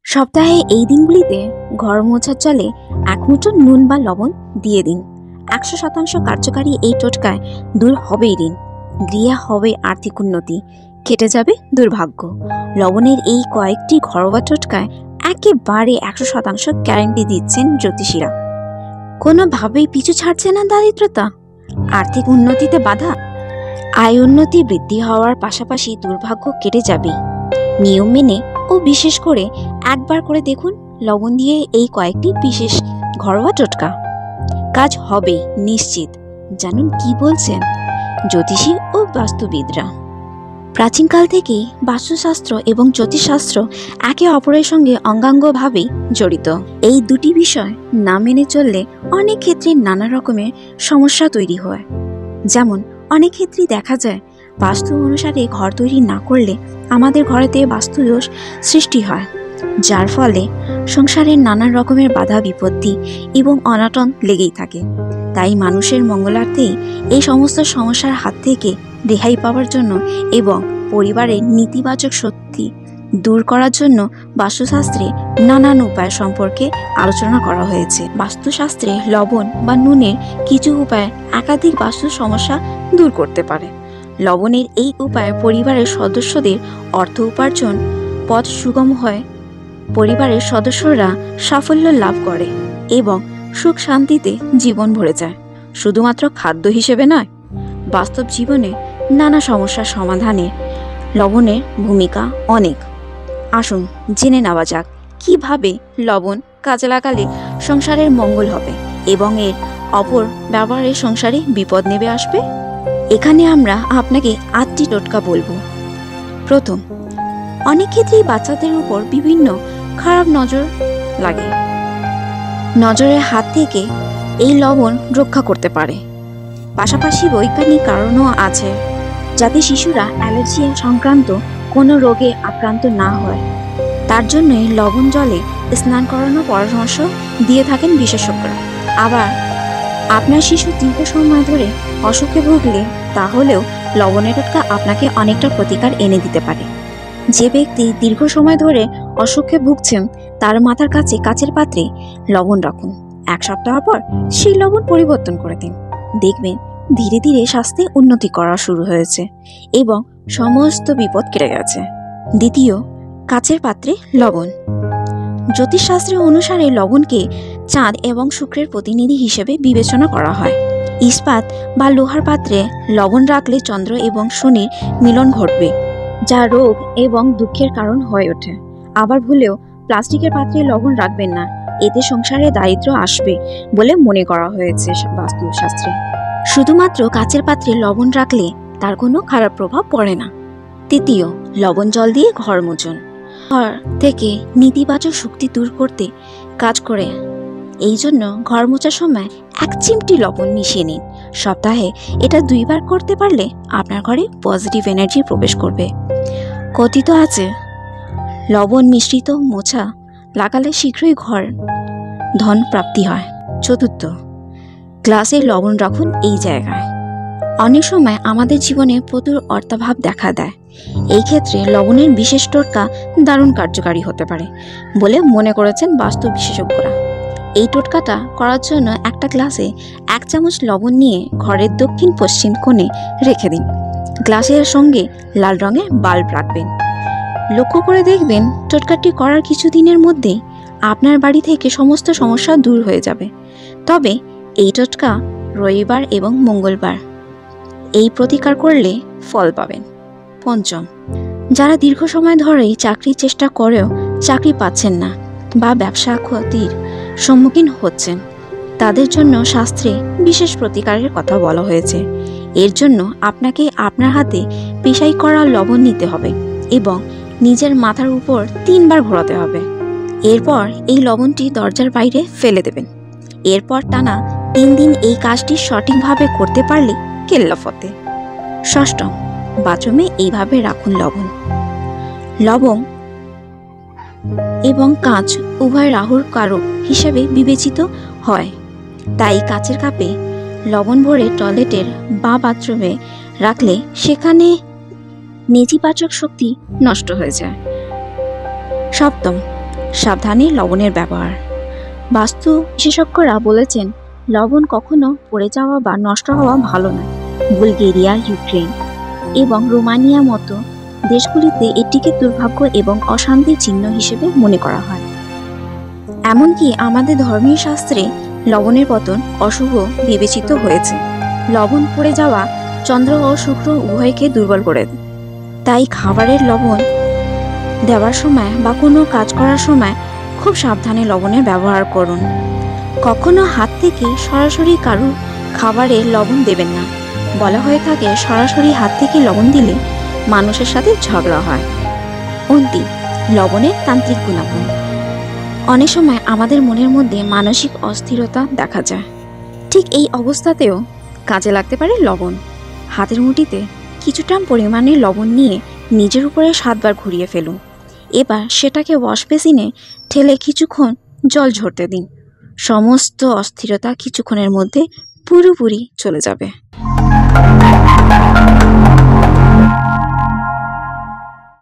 সপ্তাহে এই দিনগুলিতে ঘর মোছার জলে এক মুঠো নুন বা লবণ দিয়ে দিন। 100% কার্যকারী এই টোটকায় দূর হবেই ঋণ, গৃহে হবে আর্থিক উন্নতি, কেটে যাবে দুর্ভাগ্য। লবণের এই কয়েকটি ঘরোয়া টোটকায় একেবারে 100% গ্যারান্টি দিচ্ছেন জ্যোতিষীরা। কোনোভাবেই পিছু ছাড়ছে না দারিদ্রতা, আর্থিক উন্নতিতে বাধা, আয় উন্নতি বৃদ্ধি হওয়ার পাশাপাশি দুর্ভাগ্য কেটে যাবে। নিয়ম মেনে ও বিশেষ করে একবার করে দেখুন লবণ দিয়ে এই কয়েকটি বিশেষ ঘরোয়া টোটকা, কাজ হবে নিশ্চিত। জানুন কি বলছেন জ্যোতিষী ও বাস্তুবিদরা। প্রাচীনকাল থেকেই বাস্তুশাস্ত্র এবং জ্যোতিষশাস্ত্র একে অপরের সঙ্গে অঙ্গাঙ্গভাবে জড়িত। এই দুটি বিষয় না মেনে চললে অনেক ক্ষেত্রে নানা রকমের সমস্যা তৈরি হয়। যেমন অনেক ক্ষেত্রেই দেখা যায় বাস্তু অনুসারে ঘর তৈরি না করলে আমাদের ঘরেতে বাস্তুদোষ সৃষ্টি হয়, যার ফলে সংসারের নানা রকমের বাধা বিপত্তি এবং অনাটন লেগেই থাকে। তাই মানুষের মঙ্গলার্থেই এই সমস্ত সমস্যার হাত থেকে রেহাই পাওয়ার জন্য এবং পরিবারের নেতিবাচক শক্তি দূর করার জন্য বাস্তুশাস্ত্রে নানান উপায় সম্পর্কে আলোচনা করা হয়েছে। বাস্তুশাস্ত্রে লবণ বা নুনের কিছু উপায় একাধিক বাস্তু সমস্যা দূর করতে পারে। লবণের এই উপায় পরিবারের সদস্যদের অর্থ উপার্জন পথ সুগম হয়, পরিবারের সদস্যরা সাফল্য লাভ করে এবং সুখ শান্তিতে জীবন ভরে যায়। শুধুমাত্র খাদ্য হিসেবে নয়, বাস্তব জীবনে নানা সমস্যার সমাধানে লবণের ভূমিকা অনেক। আসুন জেনে নেওয়া যাক কিভাবে লবণ কাজে লাগালে সংসারের মঙ্গল হবে এবং এর অপর ব্যবহারে সংসারে বিপদ নেমে আসবে। এখানে আমরা আপনাকে 8টি টোটকা বলবো। প্রথম, অনেক ক্ষেত্রেই বাচ্চাদের উপর বিভিন্ন খারাপ নজর লাগে। নজরের হাত থেকে এই লবণ রক্ষা করতে পারে। পাশাপাশি বৈজ্ঞানিক কারণও আছে, যাতে শিশুরা অ্যালার্জি সংক্রান্ত কোনো রোগে আক্রান্ত না হয়। তার জন্যই লবণ জলে স্নান করানোর পরামর্শ দিয়ে থাকেন বিশেষজ্ঞরা। আবার আপনার শিশু দীর্ঘ সময় ধরে অসুখে ভুগলে তাহলেও লবণের টোটকা আপনাকে অনেকটা প্রতিকার এনে দিতে পারে। যে ব্যক্তি দীর্ঘ সময় ধরে অসুখে ভুগছেন তার মাথার কাছে কাচের পাত্রে লবণ রাখুন। 1 সপ্তাহ পর সেই লবণ পরিবর্তন করে দিন। দেখবেন ধীরে ধীরে স্বাস্থ্যে উন্নতি করা শুরু হয়েছে এবং সমস্ত বিপদ কেটে গেছে। দ্বিতীয়, কাচের পাত্রে লবণ। জ্যোতিষশাস্ত্র অনুসারে লবণকে চাঁদ এবং শুক্রের প্রতিনিধি হিসেবে বিবেচনা করা হয়। ইস্পাত বা লোহার পাত্রে লবণ রাখলে চন্দ্র এবং শনির মিলন ঘটবে, যা রোগ এবং দুঃখের কারণ হয়ে ওঠে। আবার ভুলেও প্লাস্টিকের পাত্রে লবণ রাখবেন না, এতে সংসারে দারিদ্র্য আসবে বলে মনে করা হয়েছে বাস্তুশাস্ত্রে। শুধুমাত্র কাচের পাত্রে লবণ রাখলে তার কোনো খারাপ প্রভাব পড়ে না। তৃতীয়, লবণ জল দিয়ে ঘর মোছন। ঘর থেকে নেতিবাচক শক্তি দূর করতে কাজ করে। এই জন্য ঘর মোছার সময় 1 চিমটি লবণ মিশিয়ে নিন। সপ্তাহে এটা 2 বার করতে পারলে আপনার ঘরে পজিটিভ এনার্জি প্রবেশ করবে। কথিত আছে, লবণ মিশ্রিত মোছা লাগালে শীঘ্রই ঘর ধন প্রাপ্তি হয়। চতুর্থ, গ্লাসে লবণ রাখুন এই জায়গায়। অনেক সময় আমাদের জীবনে প্রচুর অর্থাভাব দেখা দেয়। এই ক্ষেত্রে লবণের বিশেষ টোটকা দারুণ কার্যকারী হতে পারে বলে মনে করেছেন বাস্তু বিশেষজ্ঞরা। এই টোটকাটা করার জন্য একটা গ্লাসে 1 চামচ লবণ নিয়ে ঘরের দক্ষিণ পশ্চিম কোণে রেখে দিন। গ্লাসের সঙ্গে লাল রঙের বাল্ব রাখবেন। লক্ষ্য করে দেখবেন টোটকাটি করার কিছুদিনের মধ্যেই আপনার বাড়ি থেকে সমস্ত সমস্যা দূর হয়ে যাবে। তবে এই টোটকা রবিবার এবং মঙ্গলবার এই প্রতিকার করলে ফল পাবেন। পঞ্চম, যারা দীর্ঘ সময় ধরেই চাকরির চেষ্টা করেও চাকরি পাচ্ছেন না বা ব্যবসা ক্ষতির সম্মুখীন হচ্ছেন, তাদের জন্য শাস্ত্রে বিশেষ প্রতিকারের কথা বলা হয়েছে। এর জন্য আপনাকে আপনার হাতে পেশাই করা লবণ নিতে হবে এবং নিজের মাথার উপর 3 বার ঘোরাতে হবে। এরপর এই লবণটি দরজার বাইরে ফেলে দেবেন। এরপর টানা 3 দিন এই কাজটি সঠিকভাবে করতে পারলে কেল্লাফতে। ষষ্ঠম, বাথরুমে এইভাবে রাখুন লবণ। লবণ এবং কাঁচ উভয় রাহুর কারক হিসেবে বিবেচিত হয়, তাই কাচের কাপে লবণ ভরে টয়লেটের বা বাথরুমে রাখলে সেখানে নেতিবাচক শক্তি নষ্ট হয়ে যায়। সপ্তম, সাবধানে লবণের ব্যবহার। বাস্তু বিশেষজ্ঞরা বলেছেন লবণ কখনো পড়ে যাওয়া বা নষ্ট হওয়া ভালো নয়। বুলগেরিয়া, ইউক্রেন এবং রোমানিয়া মতো দেশগুলিতে এটিকে দুর্ভাগ্য এবং অশান্তির চিহ্ন হিসেবে মনে করা হয়। এমনকি আমাদের ধর্মীয় শাস্ত্রে লবণের পতন অশুভ বিবেচিত হয়েছে। লবণ পড়ে যাওয়া চন্দ্র ও শুক্র উভয়কে দুর্বল করে দেয়। তাই খাবারের লবণ দেওয়ার সময় বা কোনো কাজ করার সময় খুব সাবধানে লবণের ব্যবহার করুন। কখনো হাত থেকে সরাসরি কারো খাবারে লবণ দেবেন না। বলা হয়ে থাকে সরাসরি হাত থেকে লবণ দিলে মানুষের সাথে ঝগড়া হয়। অন্তিম, লবণের তান্ত্রিক গুণাগুণ। অনেক সময় আমাদের মনের মধ্যে মানসিক অস্থিরতা দেখা যায়। ঠিক এই অবস্থাতেও কাজে লাগতে পারে লবণ। হাতের মুঠিতে কিছুটা পরিমাণে লবণ নিয়ে নিজের উপরে 7 বার ঘুরিয়ে ফেলুন। এবার সেটাকে ওয়াশ বেসিনে ঠেলে কিছুক্ষণ জল ঝরতে দিন। সমস্ত অস্থিরতা কিছুক্ষণের মধ্যে পুরোপুরি চলে যাবে।